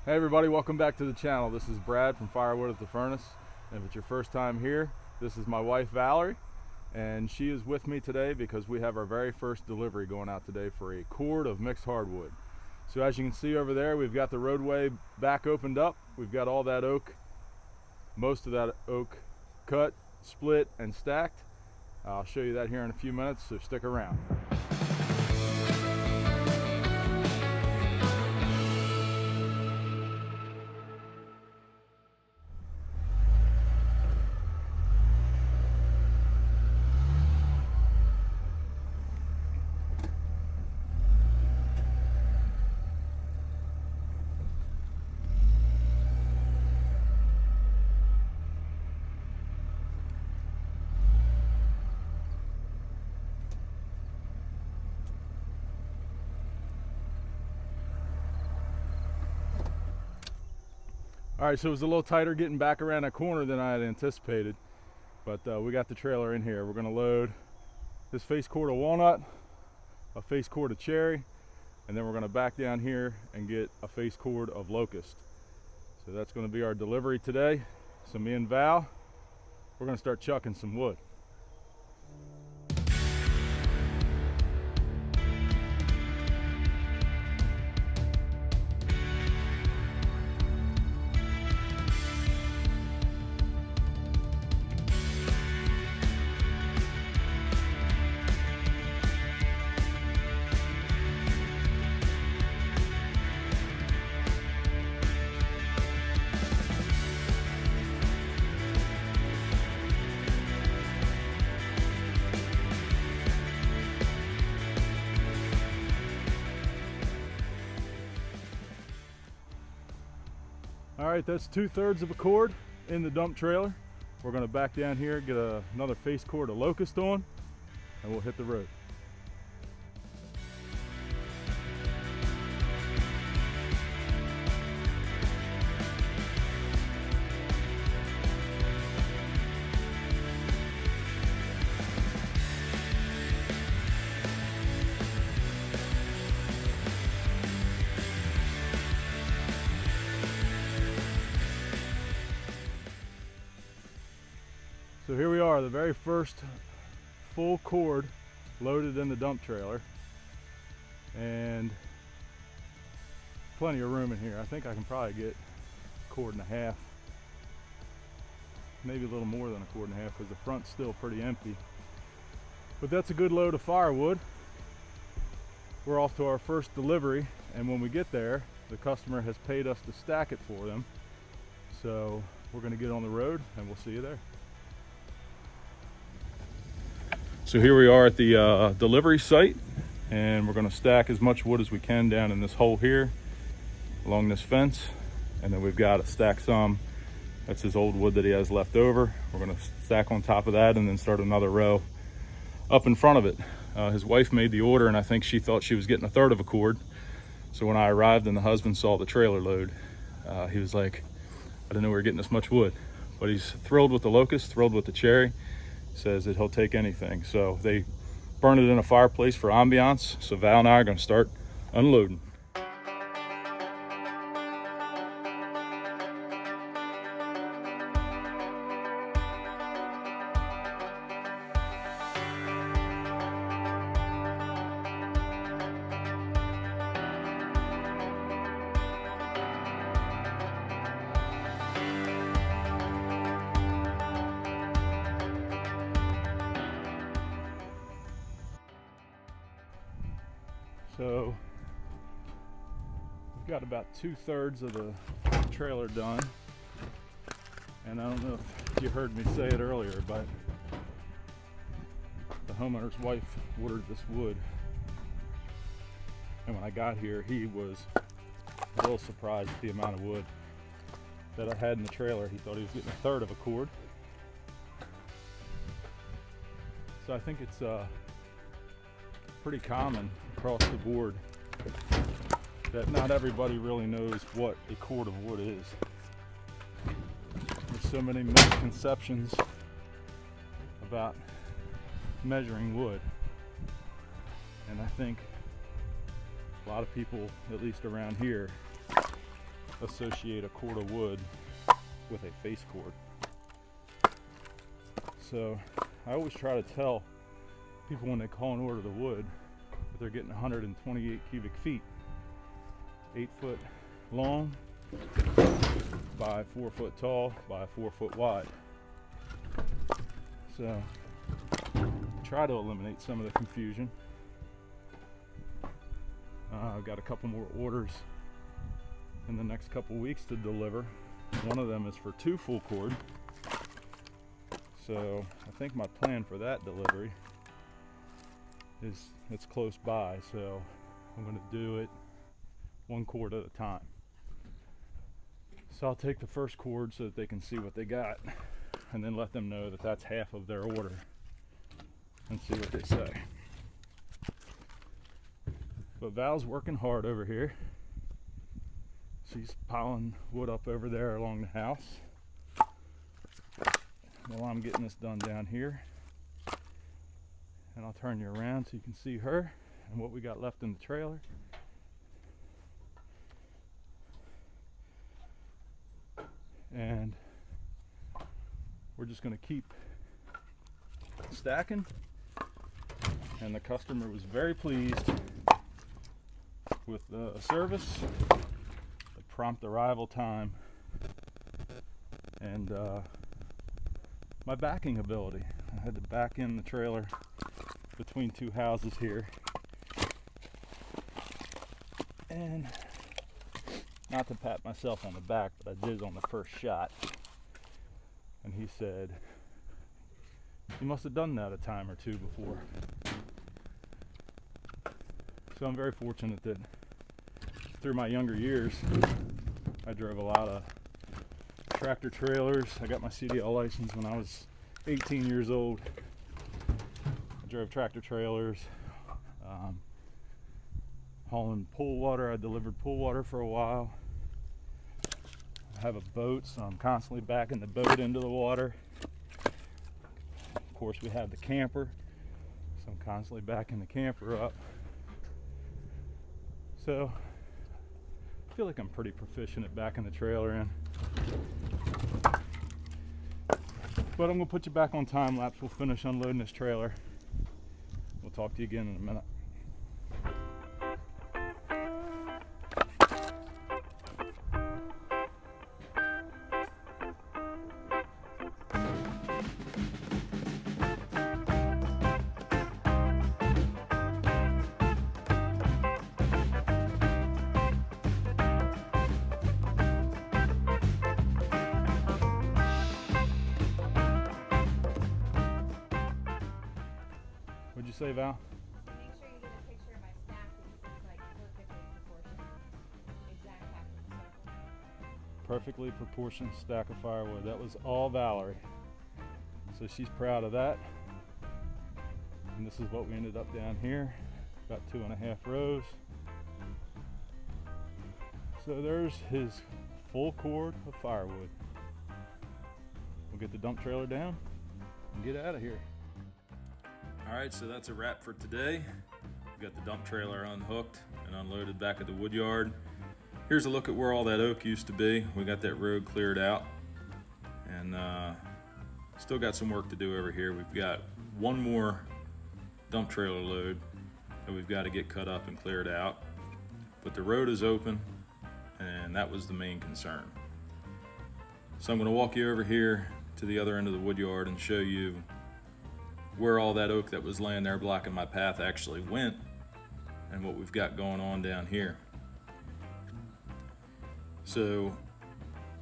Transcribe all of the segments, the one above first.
Hey everybody, welcome back to the channel. This is Brad from Firewood at the Furnace. And if it's your first time here, this is my wife Valerie, and she is with me today because we have our very first delivery going out today for a cord of mixed hardwood. So as you can see over there, we've got the roadway back opened up. We've got all that oak, most of that oak cut, split, and stacked. I'll show you that here in a few minutes, so stick around. All right, so it was a little tighter getting back around that corner than I had anticipated, but we got the trailer in here. We're gonna load this face cord of walnut, a face cord of cherry, and then we're gonna back down here and get a face cord of locust. So that's gonna be our delivery today. So me and Val, we're gonna start chucking some wood. All right, that's 2/3 of a cord in the dump trailer. We're gonna back down here, get another face cord of locust on, and we'll hit the road. So here we are, the very first full cord loaded in the dump trailer, and plenty of room in here. I think I can probably get a cord and a half, maybe a little more than a cord and a half, because the front's still pretty empty. But that's a good load of firewood. We're off to our first delivery, and when we get there, the customer has paid us to stack it for them. So we're gonna get on the road and we'll see you there. So here we are at the delivery site, and we're gonna stack as much wood as we can down in this hole here along this fence. And then we've got to stack some, that's his old wood that he has left over. We're gonna stack on top of that and then start another row up in front of it. His wife made the order, and I think she thought she was getting 1/3 of a cord. So when I arrived and the husband saw the trailer load, he was like, I didn't know we were getting this much wood. But he's thrilled with the locust, thrilled with the cherry. Says that he'll take anything. So they burn it in a fireplace for ambiance. So Val and I are going to start unloading. So we've got about 2/3 of the trailer done, and I don't know if you heard me say it earlier, but the homeowner's wife ordered this wood, and when I got here he was a little surprised at the amount of wood that I had in the trailer. He thought he was getting 1/3 of a cord. So I think it's pretty common across the board that not everybody really knows what a cord of wood is. There's so many misconceptions about measuring wood, and I think a lot of people, at least around here, associate a cord of wood with a face cord. So I always try to tell people when they call and order the wood that they're getting 128 cubic feet, 8 foot long by 4 foot tall by 4 foot wide. So try to eliminate some of the confusion. I've got a couple more orders in the next couple weeks to deliver. One of them is for 2 full cord. So I think my plan for that delivery is it's close by, so I'm going to do it 1 cord at a time. So I'll take the first cord so that they can see what they got, and then let them know that that's half of their order and see what they say. But Val's working hard over here. She's piling wood up over there along the house while I'm getting this done down here. And I'll turn you around so you can see her and what we got left in the trailer. And we're just going to keep stacking. And the customer was very pleased with the service, the prompt arrival time, and my backing ability. I had to back in the trailer between 2 houses here, and not to pat myself on the back, but I did on the first shot. And he said, "You must have done that a time or two before." So I'm very fortunate that through my younger years, I drove a lot of tractor trailers. I got my CDL license when I was 18 years old. I drove tractor trailers, hauling pool water. I delivered pool water for a while. I have a boat, so I'm constantly backing the boat into the water. Of course, we have the camper, so I'm constantly backing the camper up. So I feel like I'm pretty proficient at backing the trailer in. But I'm gonna put you back on time lapse. We'll finish unloading this trailer. We'll talk to you again in a minute. What'd you say, Val? Make sure you get a picture of my stack because it's like perfectly proportioned. Exact half of the circle. Perfectly proportioned stack of firewood. That was all Valerie. So she's proud of that. And this is what we ended up down here. About 2.5 rows. So there's his full cord of firewood. We'll get the dump trailer down and get out of here. All right, so that's a wrap for today. We got the dump trailer unhooked and unloaded back at the wood yard. Here's a look at where all that oak used to be. We got that road cleared out, and still got some work to do over here. We've got one more dump trailer load that we've got to get cut up and cleared out, but the road is open, and that was the main concern. So I'm going to walk you over here to the other end of the wood yard and show you where all that oak that was laying there blocking my path actually went, and what we've got going on down here. So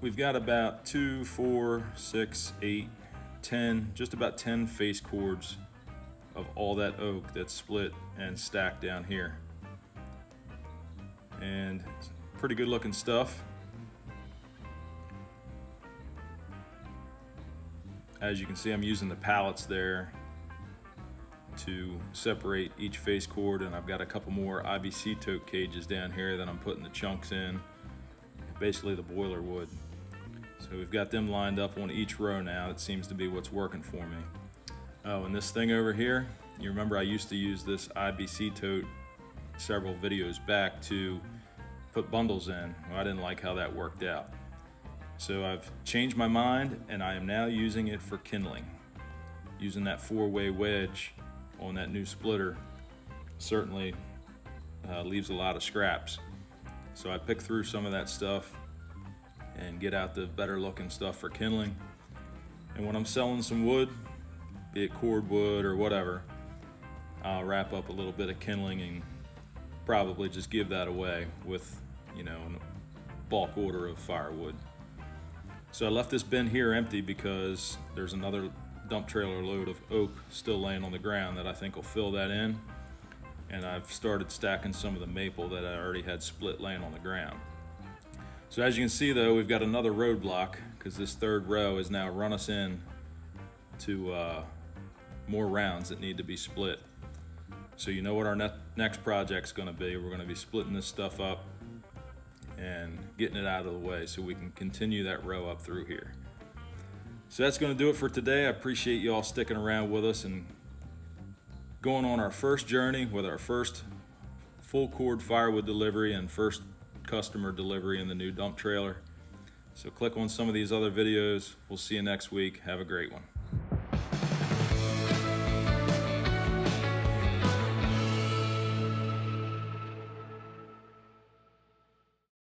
we've got about 2, 4, 6, 8, 10, just about 10 face cords of all that oak that's split and stacked down here. And it's pretty good looking stuff. As you can see, I'm using the pallets there to separate each face cord, and I've got a couple more IBC tote cages down here that I'm putting the chunks in, basically the boiler wood. So we've got them lined up on each row now. It seems to be what's working for me. Oh, and this thing over here, you remember I used to use this IBC tote several videos back to put bundles in. Well, I didn't like how that worked out. So I've changed my mind, and I am now using it for kindling. Using that 4-way wedge on that new splitter certainly leaves a lot of scraps. So I pick through some of that stuff and get out the better looking stuff for kindling. And when I'm selling some wood, be it cordwood or whatever, I'll wrap up a little bit of kindling and probably just give that away with, a bulk order of firewood. So I left this bin here empty because there's another dump trailer load of oak still laying on the ground that I think will fill that in. And I've started stacking some of the maple that I already had split laying on the ground. So as you can see though, we've got another roadblock because this third row has now run us in to more rounds that need to be split. So you know what our next project's gonna be. We're gonna be splitting this stuff up and getting it out of the way so we can continue that row up through here. So that's gonna do it for today. I appreciate you all sticking around with us and going on our first journey with our first full cord firewood delivery and first customer delivery in the new dump trailer. So click on some of these other videos. We'll see you next week. Have a great one.